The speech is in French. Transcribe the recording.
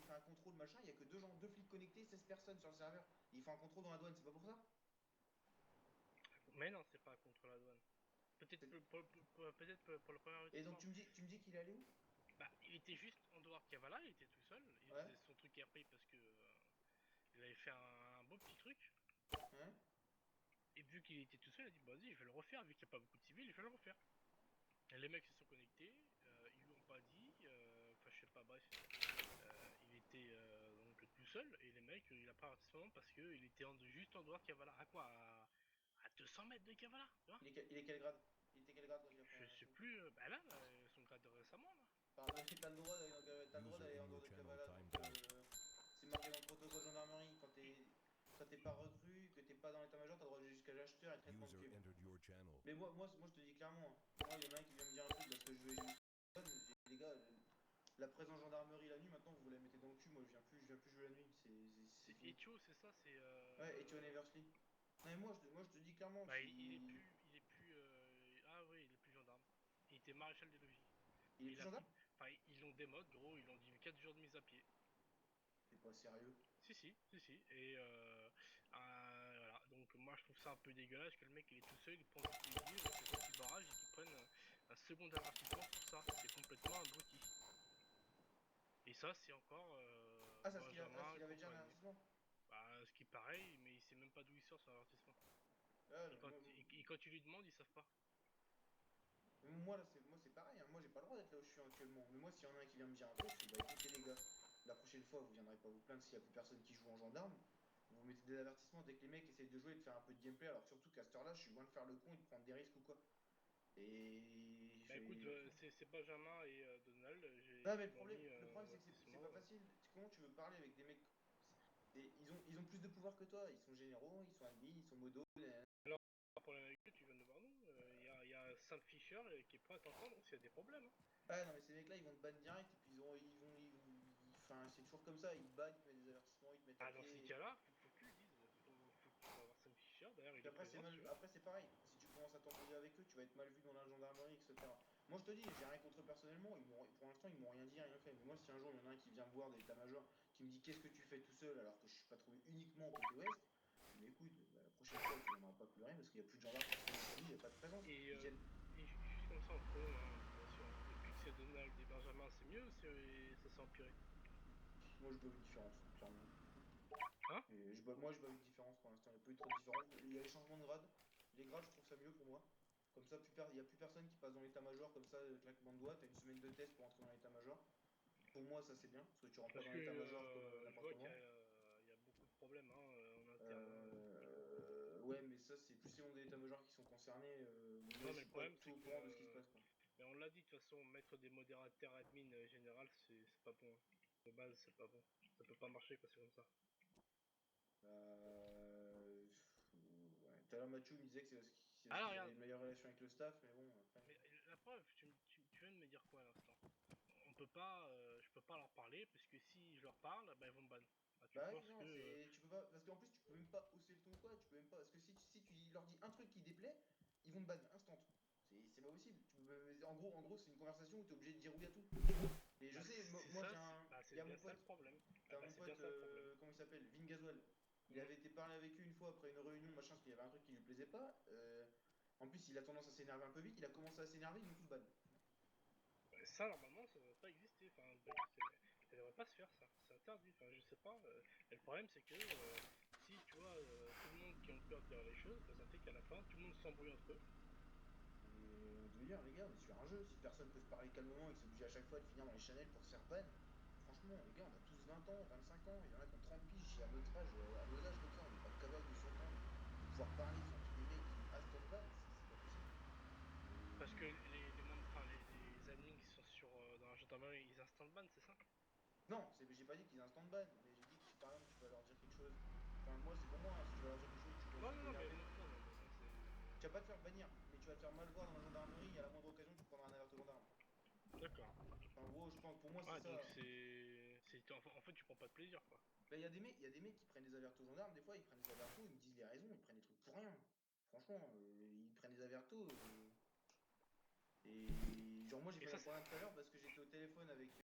fait un contrôle machin, il y a que deux flics connectés, 16 personnes sur le serveur. Il fait un contrôle dans la douane, c'est pas pour ça? Mais non, c'est pas contre la douane. Peut-être pour le premier Et donc investissement. tu me dis qu'il est allé où? Bah, il était juste en dehors de Kavala, il était tout seul. Il Ouais. faisait son truc RP parce que il avait fait un beau petit truc. Hein? Et vu qu'il était tout seul, il a dit bah, vas-y, je vais le refaire. Vu qu'il n'y a pas beaucoup de civils, je vais le refaire. Et les mecs se sont connectés, ils lui ont pas dit, enfin je sais pas, bref, il était donc tout seul et les mecs, il a pas avertissement parce que il était juste en dehors de Kavala. À quoi à 200 mètres de Kavala, tu vois. Il est quel grade? Il était quel grade quand il a pris Je un sais avertissement? plus, bah là, son grade récemment là. Enfin, t'as le droit d'aller en dehors de Kavala quand c'est marqué dans le protocole gendarmerie. Quand t'es pas recru, que t'es pas dans l'état-major, t'as le droit d'aller jusqu'à l'acheteur et traitement de cuivre. Mais moi je te dis clairement, hein, moi il y en a un qui vient me dire un truc parce que j'ai vu j'ai dit les gars, la présence gendarmerie la nuit maintenant vous la mettez dans le cul, moi je viens plus jouer la nuit, c'est C'est fini. Etio, c'est ça, c'est Ouais, et tu Eversley. Non mais moi je te dis clairement, bah si il est plus ah oui, il est plus gendarme. Il était maréchal des logis. il est Il plus a pris, gendarme? enfin ils l'ont démode, gros, ils l'ont dit 4 jours de mise à pied. T'es pas sérieux. Si. Et voilà. Donc moi je trouve ça un peu dégueulasse que le mec il est tout seul, il prend du plaisir, il fait son petit barrage et qu'il prenne un second avertissement pour ça. C'est complètement abruti. Et ça c'est encore Ah, c'est parce Benjamin qu'il avait déjà un compagnie. avertissement. Bah ce qui est pareil, mais il sait même pas d'où il sort son avertissement. Ah, Et non, mais quand tu lui demandes, ils savent pas. moi, là, c'est pareil, hein. Moi, j'ai pas le droit d'être là où je suis actuellement. Mais moi, s'il y en a un qui vient me dire un truc, je fais bah écoutez, les gars, la prochaine fois, vous viendrez pas vous plaindre s'il y a plus personne qui joue en gendarme. Vous mettez des avertissements dès que les mecs essayent de jouer et de faire un peu de gameplay. Alors, surtout qu'à cette heure-là, je suis loin de faire le con et de prendre des risques ou quoi. Et Bah écoute, j'ai. c'est Benjamin et Donald, Non, mais qui m'ont mis le problème, c'est que c'est avertissement. pas facile. Comment tu veux parler avec des mecs. Ils ont plus de pouvoir que toi. Ils sont généraux, ils sont admins, ils sont modos. Alors, pas de problème avec eux, tu viens de voir nous. Y a Sam Fisher qui est prêt à t'entendre s'il y a des problèmes. Hein. Ah non, mais ces mecs-là, ils vont te ban direct et puis enfin, c'est toujours comme ça. Ils te bannent, ils te mettent des avertissements, ils te mettent à Ah, dans ces pied. cas-là, faut que tu le dises. Faut que tu vas voir Sam Fisher. D'ailleurs, il Puis est présent si tu veux. après c'est pareil. Si tu commences à t'embrouiller avec eux, tu vas être mal vu dans la gendarmerie, etc. Moi, je te dis, j'ai rien contre eux personnellement. Pour l'instant, ils m'ont rien dit, rien fait. Mais moi, si un jour il y en a un qui vient me voir de l'état-major, qui me dit qu'est-ce que tu fais tout seul alors que je suis pas trouvé uniquement au côté ouest, je dis mais écoute, bah, la prochaine fois, tu viendras pas pleurer parce qu'il y a plus de gendarmes qui sont aujourd'hui, il y a pas de présence. Et, Ils viennent. juste comme ça, entre eux, hein, bien sûr. Depuis que c'est Donald et Benjamin, c'est mieux ou ça s'est empiré? Moi, je vois une différence, clairement. Hein? Moi, je vois une différence pour l'instant. Il n'y a pas eu trop de différence. Il y a les changements de grade. Les grades, je trouve ça mieux pour moi. Comme ça, il n'y a plus personne qui passe dans l'état-major comme ça, claquement de doigts. Tu as une semaine de test pour entrer dans l'état-major. Pour moi, ça c'est bien, parce que tu rentres pas Parce dans que l'état-major comme je n'importe vois qu'il comment. y a beaucoup de problèmes hein, en interne. Hein. Ouais, mais ça, c'est plus les membres de l'état-major qui sont concernés. Moi, Non, je mais le suis pas problème, tout c'est au que. courant de ce qui se passe, quoi. Mais on l'a dit, de toute façon, mettre des modérateurs admin général, c'est pas bon. Hein. De base, c'est pas bon. Ça peut pas marcher quand c'est comme ça. Ouais. Tout à l'heure, Mathieu me disait que c'est parce Alors, qu'il avait regarde. une meilleure relation avec le staff, mais bon, après. Mais la preuve, tu viens de me dire quoi à l'instant? On peut pas, je peux pas leur parler parce que si je leur parle, bah ils vont me ban. Ah, tu Bah oui, penses non, que tu peux pas, parce qu'en plus, tu peux même pas hausser le ton ou quoi, tu peux même pas, parce que si tu leur dis un truc qui déplaît, ils vont te ban, instant. C'est pas possible. En gros, c'est une conversation où tu es obligé de dire oui à tout. Et je bah, sais, c'est moi, ça, il y c'est a bien mon ça le pote, problème. Ah t'as bah mon c'est bien pote, ça le problème. comment il s'appelle, Vin Gasoil. Il Mhm. avait été parlé avec lui une fois après une réunion, machin, parce qu'il y avait un truc qui lui plaisait pas. En plus, il a tendance à s'énerver un peu vite, il a commencé à s'énerver, ils l'ont tous ban. Bah, ça normalement ça devrait pas exister, enfin ça devrait pas se faire ça, c'est interdit, enfin je sais pas. Et le problème c'est que si tu vois tout le monde qui ont peur de dire les choses, bah, ça fait qu'à la fin tout le monde s'embrouille entre eux. Et on devait dire, les gars, on est sur un jeu. Si personne peut se parler calmement et que c'est obligé à chaque fois de finir dans les channels pour se faire ban, franchement, les gars, on a tous 20 ans, 25 ans. Il y en a qui ont 30 piges. À notre âge, à nos âges comme ça, on n'est pas capable de s'entendre, de pouvoir parler sans qu'il y ait des mecs qui instant ban. C'est pas possible. Parce que Et... les membres, enfin les admins qui sont dans la gendarmerie, ils instant ban, c'est ça? Non, j'ai pas dit qu'ils instant ban, mais j'ai dit que si par exemple tu vas leur dire quelque chose. Enfin, moi, c'est pour moi, hein, si tu vas leur dire quelque chose, tu commences Non à non non mais t'énerver. non, mais ça Tu vas pas te faire bannir, mais tu vas te faire mal voir dans la gendarmerie et à la moindre occasion, tu prendras un alerte au gendarme. c'est. D'accord. Enfin, en gros, je pense, pour moi, c'est Ah donc ça. en fait tu prends pas de plaisir quoi. Ben, il y a des mecs qui prennent des avertos aux gendarmes, des fois ils prennent des avertos, ils me disent les raisons, ils prennent des trucs pour rien. Franchement, ils prennent des avertos. Et genre moi j'ai Et failli ça en c'est. parler tout à l'heure parce que j'étais au téléphone